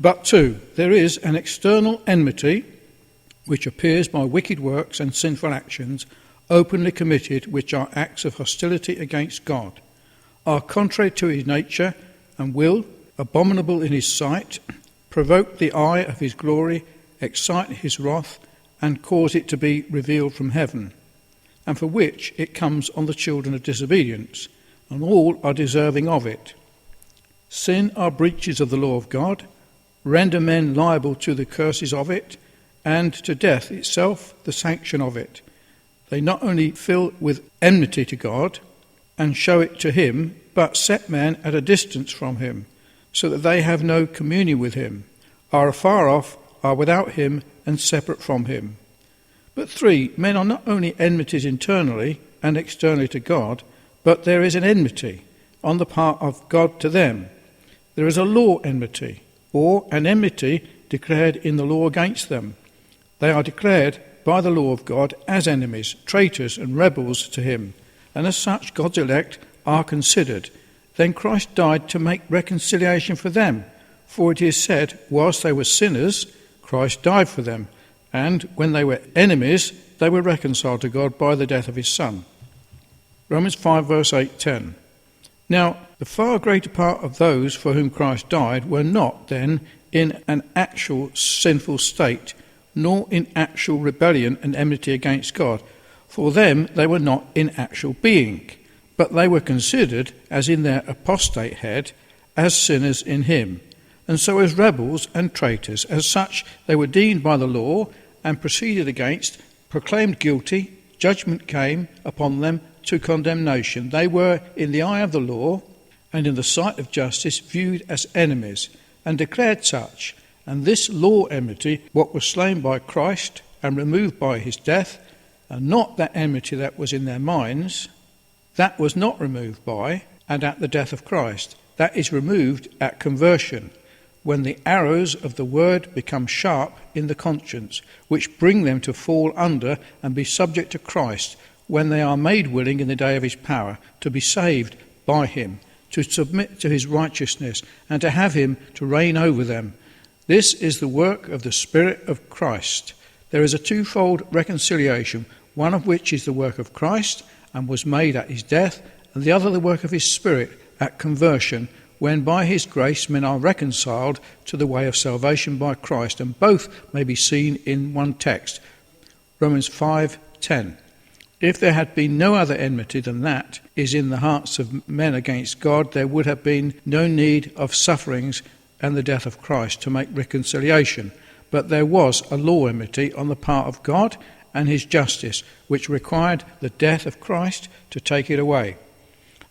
But 2, there is an external enmity which appears by wicked works and sinful actions, openly committed, which are acts of hostility against God, are contrary to his nature and will, abominable in his sight, provoke the eye of his glory, excite his wrath, and cause it to be revealed from heaven, and for which it comes on the children of disobedience, and all are deserving of it. Sin are breaches of the law of God, render men liable to the curses of it, and to death itself the sanction of it. They not only fill with enmity to God, and show it to him, but set men at a distance from him, so that they have no communion with him, are afar off, are without him, and separate from him. But 3, men are not only enmities internally and externally to God, but there is an enmity on the part of God to them. There is a law enmity, or an enmity declared in the law against them. They are declared by the law of God as enemies, traitors and rebels to him, and as such God's elect are considered. Then Christ died to make reconciliation for them, for it is said, whilst they were sinners, Christ died for them, and when they were enemies, they were reconciled to God by the death of his Son. Romans 5 verse 8-10. Now, the far greater part of those for whom Christ died were not then in an actual sinful state, nor in actual rebellion and enmity against God. For them they were not in actual being, but they were considered, as in their apostate head, as sinners in him, and so as rebels and traitors. As such they were deemed by the law and proceeded against, proclaimed guilty, judgment came upon them to condemnation. They were, in the eye of the law and in the sight of justice, viewed as enemies, and declared such. And this law enmity, what was slain by Christ and removed by his death, and not that enmity that was in their minds, that was not removed by and at the death of Christ. That is removed at conversion, when the arrows of the word become sharp in the conscience, which bring them to fall under and be subject to Christ, when they are made willing in the day of his power, to be saved by him, to submit to his righteousness, and to have him to reign over them. This is the work of the Spirit of Christ. There is a twofold reconciliation, one of which is the work of Christ, and was made at his death, and the other the work of his Spirit at conversion, when by his grace men are reconciled to the way of salvation by Christ, and both may be seen in one text, Romans 5:10. If there had been no other enmity than that is in the hearts of men against God, there would have been no need of sufferings and the death of Christ to make reconciliation. But there was a law enmity on the part of God and his justice, which required the death of Christ to take it away.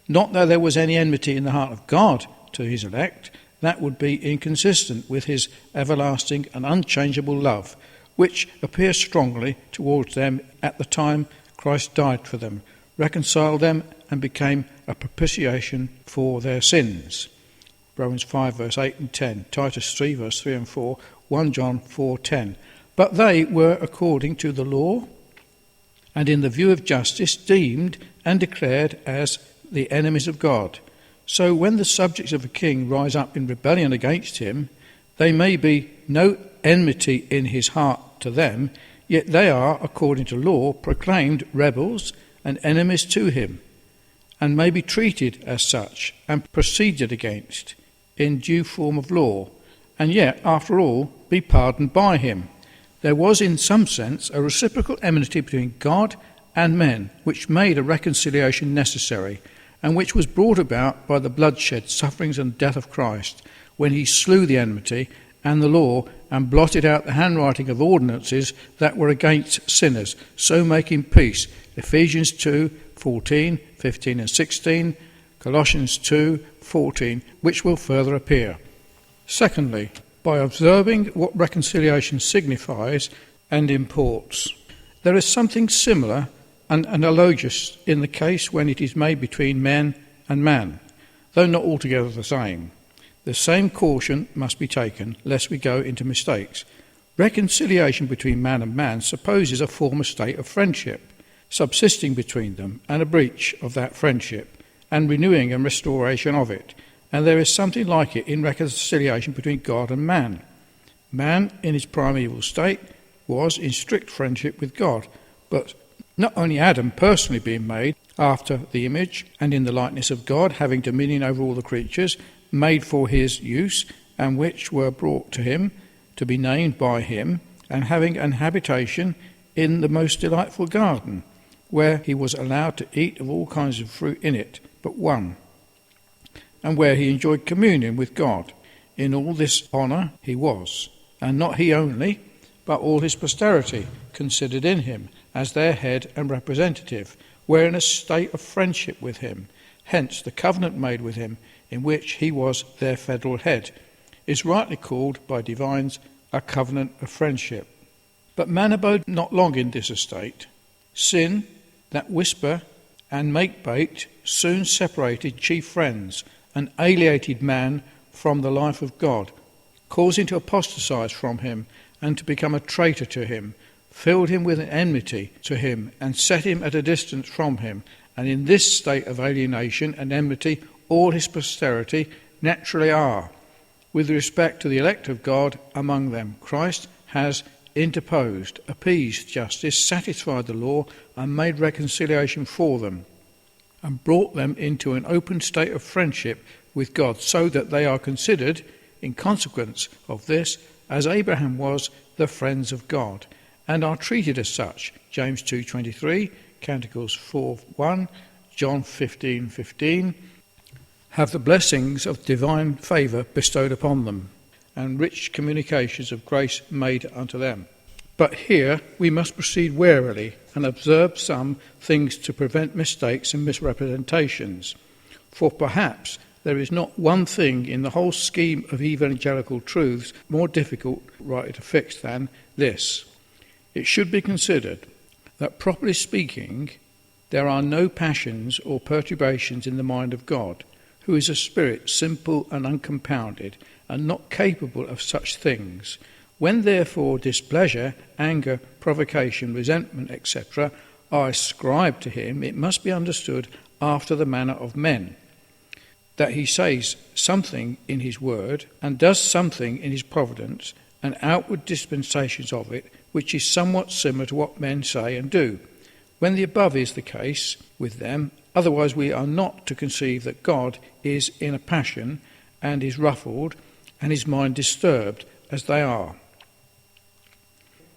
Not that there was any enmity in the heart of God to his elect, that would be inconsistent with his everlasting and unchangeable love, which appears strongly towards them at the time Christ died for them, reconciled them, and became a propitiation for their sins. Romans 5 verse 8 and 10, Titus 3 verse 3 and 4, 1 John 4:10. But they were according to the law, and in the view of justice deemed and declared as the enemies of God. So when the subjects of a king rise up in rebellion against him, they may be no enmity in his heart to them, yet they are, according to law, proclaimed rebels and enemies to him, and may be treated as such and proceeded against in due form of law, and yet, after all, be pardoned by him. There was, in some sense, a reciprocal enmity between God and men, which made a reconciliation necessary, and which was brought about by the bloodshed, sufferings, and death of Christ, when he slew the enmity and the law, and blotted out the handwriting of ordinances that were against sinners, so making peace. Ephesians 2:14, 15 and 16, Colossians 2:14, which will further appear. Secondly, by observing what reconciliation signifies and imports. There is something similar and analogous in the case when it is made between man and man, though not altogether the same. The same caution must be taken, lest we go into mistakes. Reconciliation between man and man supposes a former state of friendship, subsisting between them, and a breach of that friendship, and renewing and restoration of it. And there is something like it in reconciliation between God and man. Man, in his primeval state, was in strict friendship with God, but not only Adam personally being made after the image and in the likeness of God, having dominion over all the creatures, made for his use, and which were brought to him, to be named by him, and having an habitation in the most delightful garden, where he was allowed to eat of all kinds of fruit in it, but one, and where he enjoyed communion with God. In all this honour he was, and not he only, but all his posterity considered in him as their head and representative, were in a state of friendship with him. Hence the covenant made with him, in which he was their federal head, is rightly called by divines a covenant of friendship. But man abode not long in this estate. Sin, that whisper and make-bait, soon separated chief friends and alienated man from the life of God, causing to apostatize from him and to become a traitor to him, filled him with an enmity to him and set him at a distance from him. And in this state of alienation and enmity all his posterity naturally are. With respect to the elect of God among them, Christ has interposed, appeased justice, satisfied the law, and made reconciliation for them, and brought them into an open state of friendship with God, so that they are considered, in consequence of this, as Abraham was, the friends of God, and are treated as such. James 2:23, Canticles 4:1, John 15:15, have the blessings of divine favour bestowed upon them, and rich communications of grace made unto them. But here we must proceed warily and observe some things to prevent mistakes and misrepresentations. For perhaps there is not one thing in the whole scheme of evangelical truths more difficult rightly to fix than this. It should be considered that, properly speaking, there are no passions or perturbations in the mind of God, who is a spirit simple and uncompounded, and not capable of such things. When therefore displeasure, anger, provocation, resentment, etc., are ascribed to him, it must be understood after the manner of men, that he says something in his word, and does something in his providence, and outward dispensations of it, which is somewhat similar to what men say and do. When the above is the case with them, otherwise we are not to conceive that God is in a passion, and is ruffled, and his mind disturbed, as they are.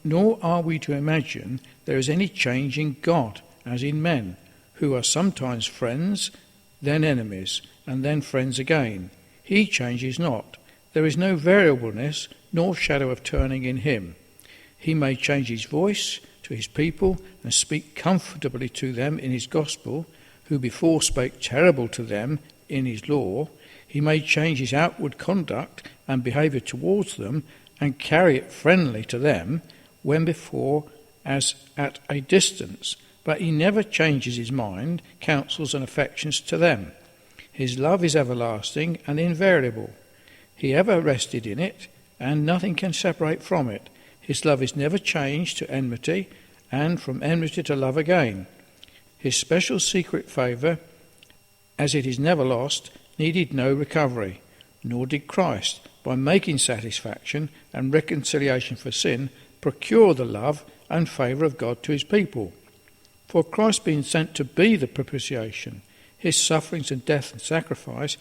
Nor are we to imagine there is any change in God, as in men, who are sometimes friends, then enemies, and then friends again. He changes not. There is no variableness, nor shadow of turning in him. He may change his voice to his people, and speak comfortably to them in his gospel, who before spake terrible to them in his law. He may change his outward conduct and behaviour towards them, and carry it friendly to them, when before as at a distance, but he never changes his mind, counsels, and affections to them. His love is everlasting and invariable. He ever rested in it, and nothing can separate from it. His love is never changed to enmity, and from enmity to love again. His special secret favour, as it is never lost, needed no recovery, nor did Christ, by making satisfaction and reconciliation for sin, procure the love and favour of God to his people. For Christ being sent to be the propitiation, his sufferings and death and sacrifice,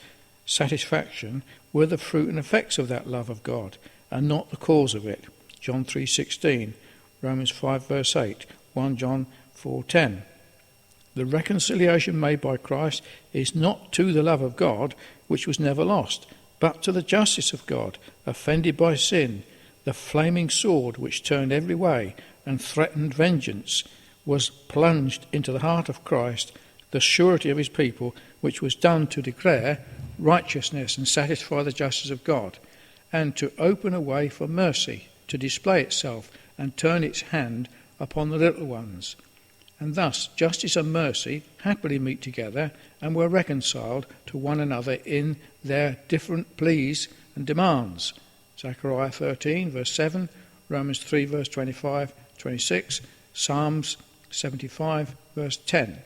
satisfaction, were the fruit and effects of that love of God, and not the cause of it. John 3:16, Romans 5 verse 8, 1 John 4:10. The reconciliation made by Christ is not to the love of God, which was never lost, but to the justice of God, offended by sin. The flaming sword which turned every way and threatened vengeance was plunged into the heart of Christ, the surety of his people, which was done to declare righteousness and satisfy the justice of God, and to open a way for mercy to display itself and turn its hand upon the little ones. And thus justice and mercy happily meet together, and were reconciled to one another in their different pleas and demands. Zechariah 13 verse 7, Romans 3 verse 25, 26, Psalms 75 verse 10.